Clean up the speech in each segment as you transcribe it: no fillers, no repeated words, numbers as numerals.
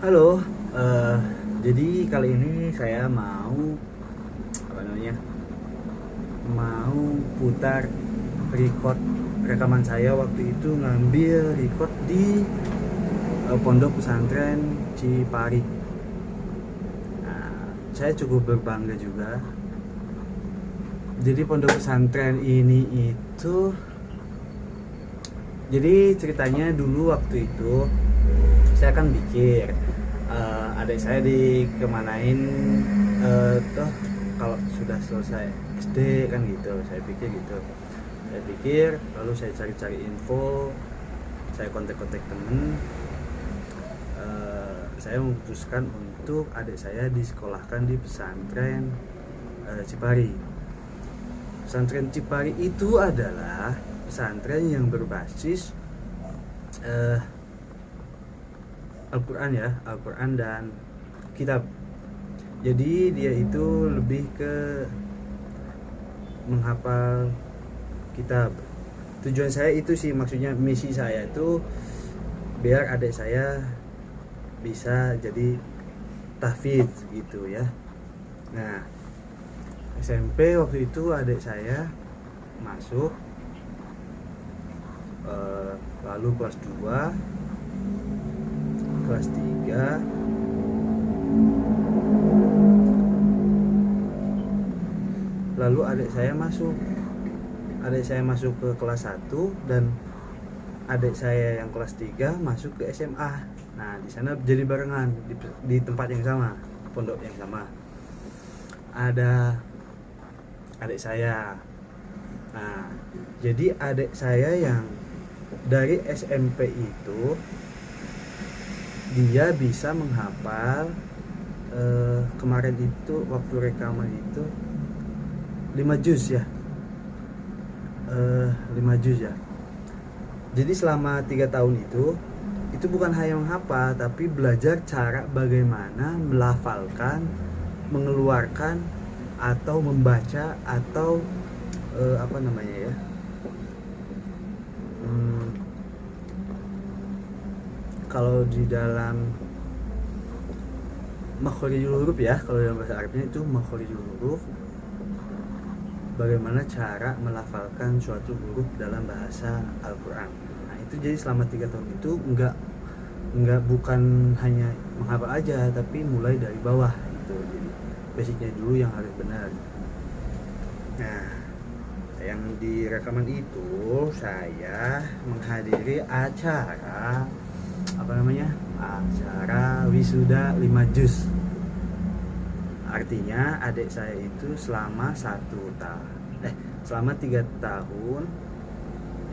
Halo, eh, jadi kali ini saya apa namanya, mau putar record rekaman saya waktu itu ngambil record di Pondok Pesantren Cipari. Nah, saya cukup berbangga juga. Jadi pondok pesantren ini itu, jadi ceritanya dulu waktu itu saya kan pikir adik saya dikemanain toh kalau sudah selesai SD kan gitu, saya pikir gitu. Saya pikir, lalu saya cari-cari info, saya kontak-kontak temen. Saya memutuskan untuk adik saya disekolahkan di pesantren Cipari. Pesantren Cipari itu adalah pesantren yang berbasis Al-Quran ya, Al-Quran dan kitab. Jadi dia itu lebih ke menghafal kitab. Tujuan saya itu sih, maksudnya misi saya itu biar adik saya bisa jadi tahfidz gitu ya. Nah, SMP waktu itu adik saya masuk, lalu kelas 2, kelas 3, lalu adik saya masuk ke kelas 1, dan adik saya yang kelas 3 masuk ke SMA. Nah, di sana jadi barengan di tempat yang sama, pondok yang sama. Ada adik saya. Nah, jadi adik saya yang dari SMP itu dia bisa menghafal kemarin itu waktu rekaman itu 5 juz ya. 5 juz ya. Jadi selama 3 tahun itu bukan hanya menghafal, tapi belajar cara bagaimana melafalkan, mengeluarkan atau membaca atau apa namanya ya, kalau di dalam makhorijul huruf ya, kalau dalam bahasa Arabnya itu makhorijul huruf, bagaimana cara melafalkan suatu huruf dalam bahasa Al-Quran. Nah itu jadi selama 3 tahun itu bukan hanya menghafal aja, tapi mulai dari bawah gitu. Jadi basicnya dulu yang harus benar. Nah, yang di rekaman itu saya menghadiri acara acara wisuda 5 juz. Artinya adik saya itu selama 3 tahun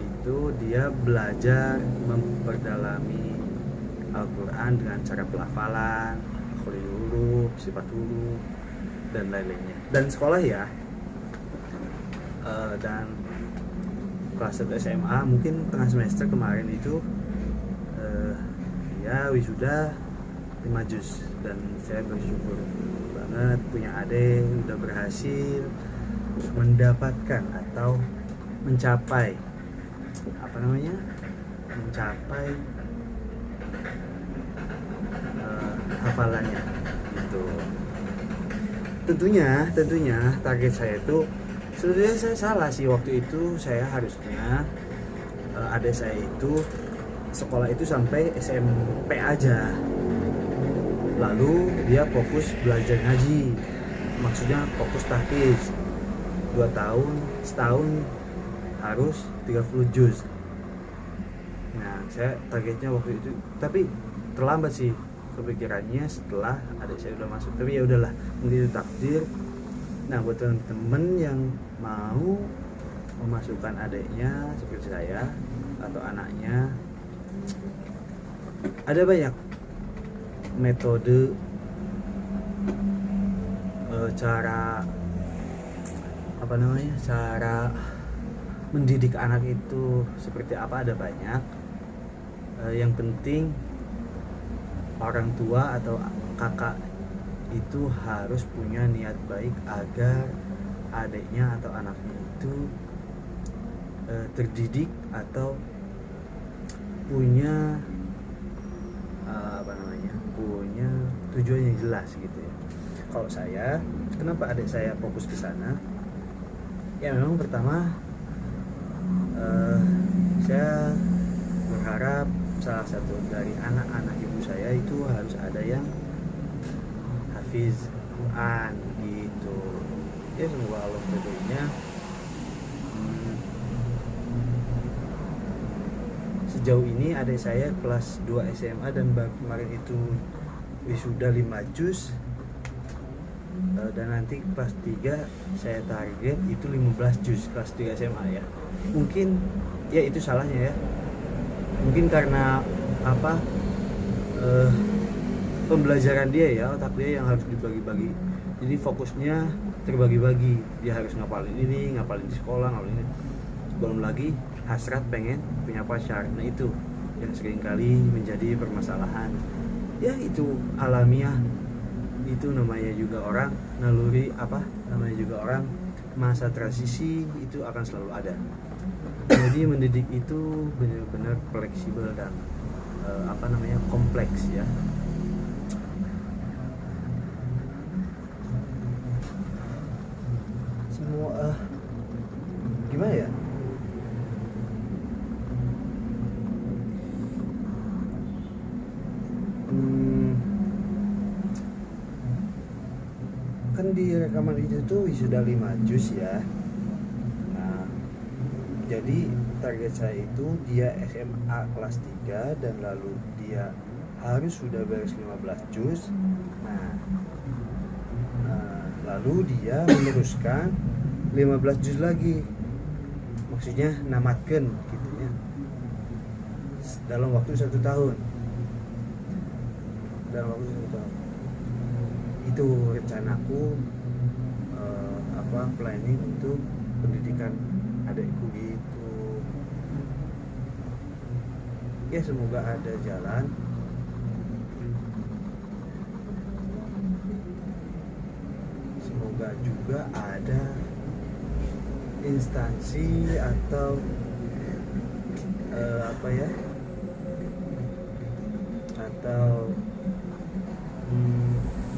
itu dia belajar memperdalami Al-Quran dengan cara pelafalan, huruf, sifat huruf, dan lain-lainnya. Dan sekolah ya, dan kelas 1 SMA mungkin tengah semester kemarin itu ya wisuda 5 juz, dan saya bersyukur banget punya adik udah berhasil mendapatkan atau mencapai hafalannya gitu. Tentunya target saya itu sebenarnya saya salah sih waktu itu. Saya harusnya adik saya itu sekolah itu sampai SMP aja, lalu dia fokus belajar ngaji, maksudnya fokus tahfidz 2 tahun, setahun harus 30 juz. Nah saya targetnya waktu itu, tapi terlambat sih kepikirannya setelah adik saya udah masuk. Tapi ya udahlah, mungkin itu takdir. Nah buat teman-teman yang mau memasukkan adiknya seperti saya atau anaknya, ada banyak metode, cara cara mendidik anak itu seperti apa, ada banyak. Yang penting orang tua atau kakak itu harus punya niat baik agar adiknya atau anaknya itu terdidik atau punya tujuan yang jelas gitu ya. Kalau saya, kenapa adik saya fokus ke sana? Ya memang pertama saya berharap salah satu dari anak-anak ibu saya itu harus ada yang hafiz Quran gitu. Ya semoga Allah berdoanya sejauh ini adik saya kelas 2 SMA dan kemarin itu wisuda 5 juz, dan nanti kelas 3 saya target itu 15 juz kelas 3 SMA ya. Mungkin ya itu salahnya ya, mungkin karena apa, pembelajaran dia ya, otak dia yang harus dibagi-bagi, jadi fokusnya terbagi-bagi, dia harus ngapalin ini, ngapalin di sekolah, ngapalin ini, belum lagi hasrat pengen punya pacar. Nah itu yang seringkali menjadi permasalahan ya, itu alamiah, itu namanya juga orang naluri, apa namanya juga orang masa transisi, itu akan selalu ada. Jadi mendidik itu benar-benar fleksibel dan kompleks ya. Semua gimana ya, kan di rekaman itu tuh wisuda 5 juz ya. Nah, jadi target saya itu dia SMA kelas 3 dan lalu dia harus sudah beres 15 juz. Nah, lalu dia meneruskan 15 juz lagi, maksudnya namatkan gitu ya, dalam waktu 1 tahun. Itu rencanaku, planning untuk pendidikan adikku gitu ya. Semoga ada jalan, semoga juga ada instansi atau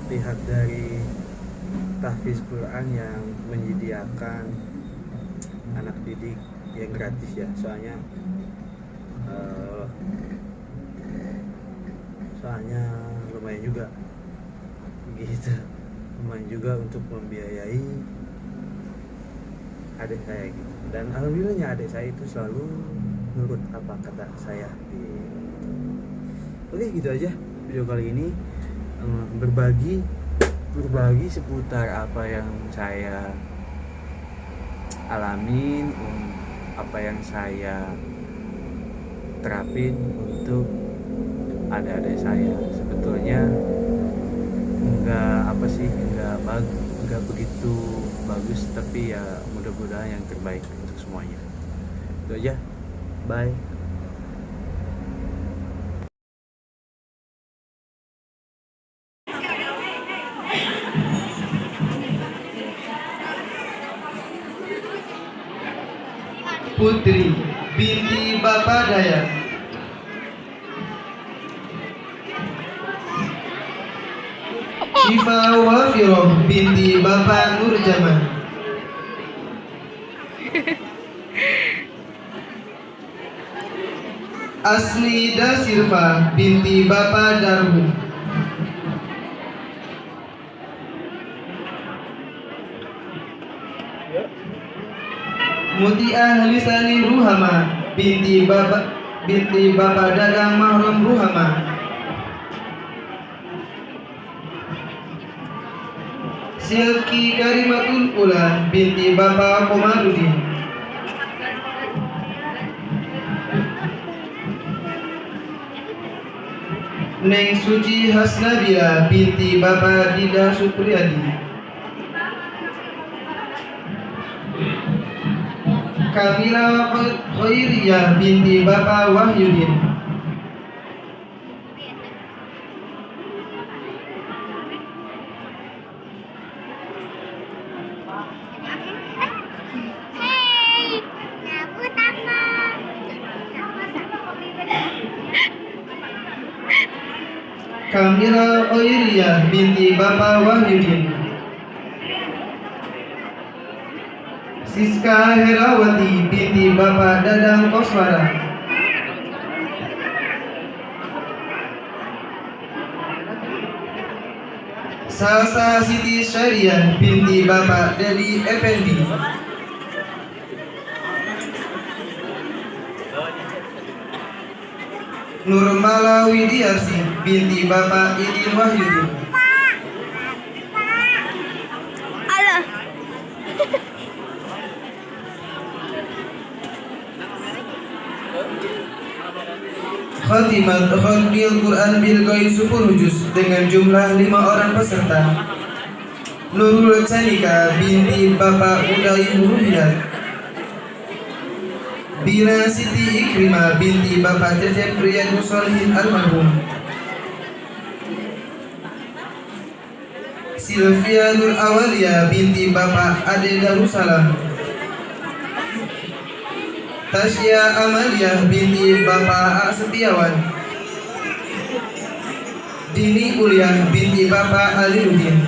pihak dari tahfiz Quran yang menyediakan anak didik yang gratis ya. Soalnya lumayan juga gitu, lumayan juga untuk membiayai adik saya gitu. Dan alhamdulillahnya adik saya itu selalu nurut apa kata saya gitu. Oke, gitu aja video kali ini, berbagi seputar apa yang saya alamin, apa yang saya terapin untuk adik-adik saya. Sebetulnya nggak begitu bagus, tapi ya mudah-mudahan yang terbaik untuk semuanya. Itu aja, bye. Putri binti Bapak Dayat. Syifa Wafiroh binti Bapak Nurjaman. Asli Silva binti Bapak Darhu. Mutiah Lisani Ruhama binti Bapak Dagang Mahrum Ruhama. Silki Karimatul Ula binti Bapak Komarudin. Neng Suci Hasnabila binti Bapak Dida Supriyadi. Kamila Khairiyah binti Bapak Wahyudin. Kamila Khairiyah binti Bapak Wahyudin. Siska Herawati binti Bapak Dadang Koswara. Salsa Siti Syariah binti Bapak Dedi Effendi. Nurmala Widiarsi binti Bapak Idin Wahyudin. Alah. Khatimat Khatmil Quran bil Ghaib 10 juz dengan jumlah 5 orang peserta. Nurul Canika binti Bapak Uday Ruhiyat. Bira Siti Ikrimah binti Bapak Cecep Riyadus Solihin almarhum. Sylvia Nur Awalia binti Bapak Ade Darussalam. Tasya Amalia binti Bapak A Setiawan. Dini Uliah binti Bapak Aliuddin.